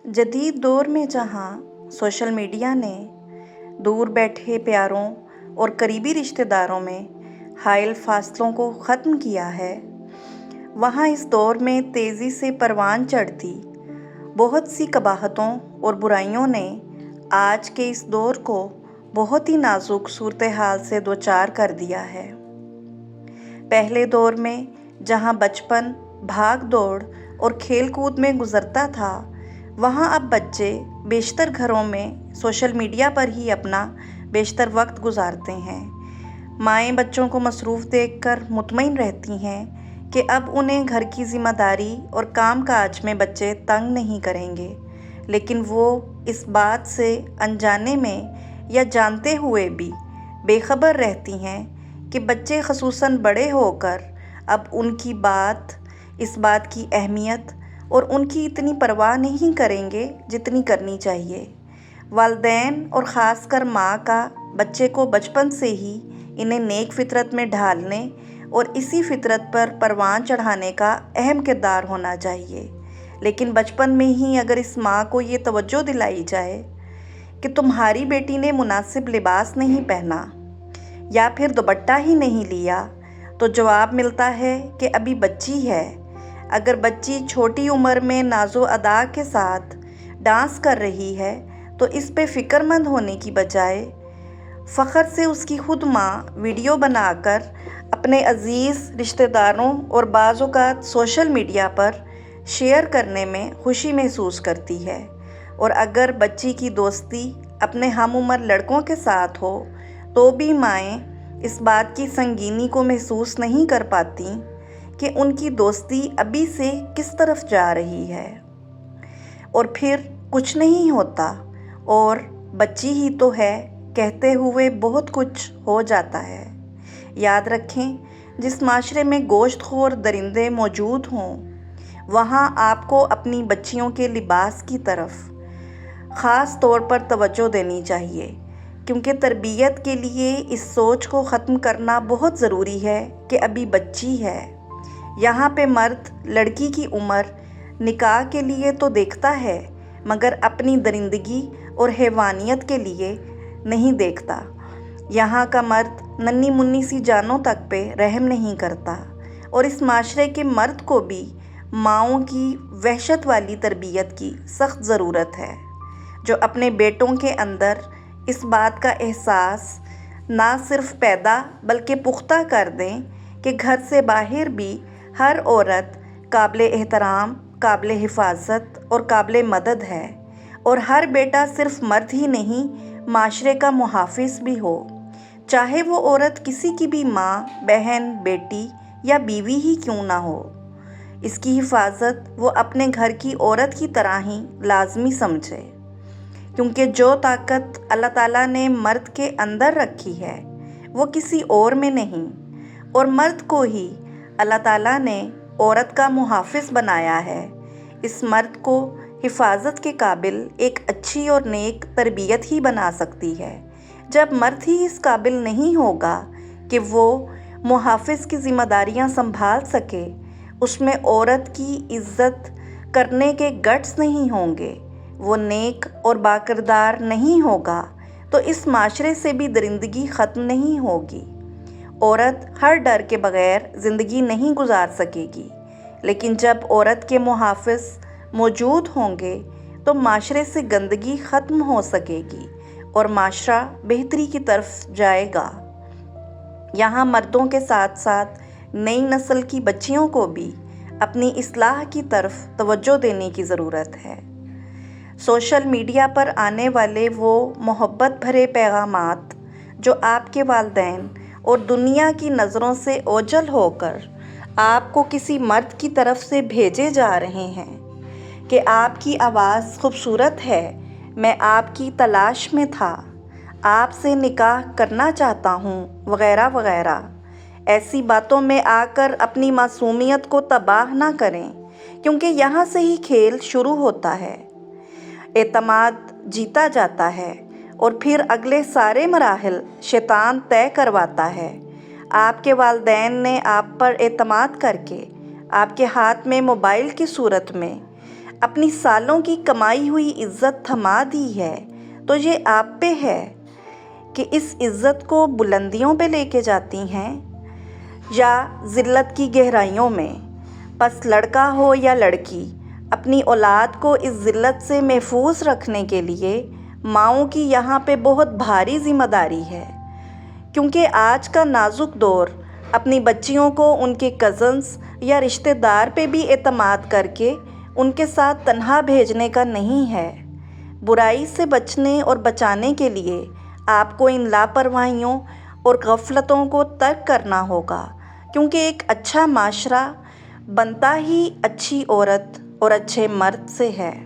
जदीद दौर में जहाँ सोशल मीडिया ने दूर बैठे प्यारों और करीबी रिश्तेदारों में हायल फासलों को ख़त्म किया है, वहाँ इस दौर में तेज़ी से परवान चढ़ती बहुत सी कबाहतों और बुराइयों ने आज के इस दौर को बहुत ही नाजुक सूरत हाल से दो चार कर दिया है। पहले दौर में जहाँ बचपन भाग दौड़ और खेल कूद में गुजरता था, वहाँ अब बच्चे बेशतर घरों में सोशल मीडिया पर ही अपना बेशतर वक्त गुजारते हैं। माएँ बच्चों को मसरूफ़ देखकर मुतमईन रहती हैं कि अब उन्हें घर की ज़िम्मेदारी और काम काज में बच्चे तंग नहीं करेंगे, लेकिन वो इस बात से अनजाने में या जानते हुए भी बेखबर रहती हैं कि बच्चे ख़ुसूसन बड़े होकर अब उनकी बात, इस बात की अहमियत और उनकी इतनी परवाह नहीं करेंगे जितनी करनी चाहिए। वालिदैन और ख़ासकर माँ का बच्चे को बचपन से ही इन्हें नेक फितरत में ढालने और इसी फितरत पर परवान चढ़ाने का अहम किरदार होना चाहिए। लेकिन बचपन में ही अगर इस माँ को ये तवज्जो दिलाई जाए कि तुम्हारी बेटी ने मुनासिब लिबास नहीं पहना या फिर दुपट्टा ही नहीं लिया, तो जवाब मिलता है कि अभी बच्ची है। अगर बच्ची छोटी उम्र में नाज़ो अदा के साथ डांस कर रही है तो इस पे फ़िक्रमंद होने की बजाय फ़ख्र से उसकी खुद माँ वीडियो बनाकर अपने अज़ीज़ रिश्तेदारों और बाज़ औक़ात सोशल मीडिया पर शेयर करने में खुशी महसूस करती है। और अगर बच्ची की दोस्ती अपने हम उम्र लड़कों के साथ हो तो भी माएँ इस बात की संगीनी को महसूस नहीं कर पाती कि उनकी दोस्ती अभी से किस तरफ जा रही है और फिर कुछ नहीं होता और बच्ची ही तो है कहते हुए बहुत कुछ हो जाता है। याद रखें, जिस माशरे में गोश्तखोर दरिंदे मौजूद हों, वहाँ आपको अपनी बच्चियों के लिबास की तरफ ख़ास तौर पर तवज्जो देनी चाहिए, क्योंकि तरबियत के लिए इस सोच को ख़त्म करना बहुत ज़रूरी है कि अभी बच्ची है। यहाँ पे मर्द लड़की की उम्र निकाह के लिए तो देखता है, मगर अपनी दरिंदगी और हैवानियत के लिए नहीं देखता। यहाँ का मर्द नन्ही मुन्नी सी जानों तक पे रहम नहीं करता और इस माशरे के मर्द को भी माँओं की वहशत वाली तरबियत की सख्त ज़रूरत है, जो अपने बेटों के अंदर इस बात का एहसास ना सिर्फ पैदा बल्कि पुख्ता कर दें कि घर से बाहर भी हर औरत काबिल एहतराम, काबिल हिफाजत और काबिल मदद है और हर बेटा सिर्फ मर्द ही नहीं, माशरे का मुहाफिज भी हो, चाहे वो औरत किसी की भी माँ, बहन, बेटी या बीवी ही क्यों ना हो। इसकी हिफाजत वो अपने घर की औरत की तरह ही लाजमी समझे, क्योंकि जो ताकत अल्लाह ताला ने मर्द के अंदर रखी है वो किसी और में नहीं, और मर्द को ही अल्लाह ताला ने औरत का मुहाफिज बनाया है। इस मर्द को हिफाजत के काबिल एक अच्छी और नेक तरबियत ही बना सकती है। जब मर्द ही इस काबिल नहीं होगा कि वो मुहाफिज की ज़िम्मेदारियां संभाल सके, उसमें औरत की इज़्ज़त करने के गट्स नहीं होंगे, वो नेक और बाकिरदार नहीं होगा, तो इस माशरे से भी दरिंदगी ख़त्म नहीं होगी। औरत हर डर के बग़ैर ज़िंदगी नहीं गुजार सकेगी, लेकिन जब औरत के मुहाफ़िज़ मौजूद होंगे तो माशरे से गंदगी ख़त्म हो सकेगी और माशरा बेहतरी की तरफ जाएगा। यहाँ मर्दों के साथ साथ नई नस्ल की बच्चियों को भी अपनी इस्लाह की तरफ तवज्जो देने की ज़रूरत है। सोशल मीडिया पर आने वाले वो मोहब्बत भरे पैगामात जो आपके वालिदैन और दुनिया की नज़रों से ओझल होकर आपको किसी मर्द की तरफ से भेजे जा रहे हैं कि आपकी आवाज़ खूबसूरत है, मैं आपकी तलाश में था, आपसे निकाह करना चाहता हूँ, वग़ैरह वग़ैरह, ऐसी बातों में आकर अपनी मासूमियत को तबाह ना करें, क्योंकि यहाँ से ही खेल शुरू होता है। एतमाद जीता जाता है और फिर अगले सारे मराहिल शैतान तय करवाता है। आपके वालिदैन ने आप पर एतमाद करके आपके हाथ में मोबाइल की सूरत में اپنی سالوں کی کمائی ہوئی عزت تھما دی ہے تو یہ آپ پہ ہے کہ اس عزت کو بلندیوں پہ لے کے جاتی ہیں یا ذلت کی گہرائیوں میں۔ پس لڑکا ہو یا لڑکی، اپنی اولاد کو اس ذلت سے محفوظ رکھنے کے لیے ماؤں کی یہاں پہ بہت بھاری ذمہ داری ہے، کیونکہ آج کا نازک دور اپنی بچیوں کو ان کے کزنز یا رشتہ دار پہ بھی اعتماد کر کے ان کے ساتھ تنہا بھیجنے کا نہیں ہے۔ برائی سے بچنے اور بچانے کے لیے آپ کو ان لاپرواہیوں اور غفلتوں کو ترک کرنا ہوگا، کیونکہ ایک اچھا معاشرہ بنتا ہی اچھی عورت اور اچھے مرد سے ہے۔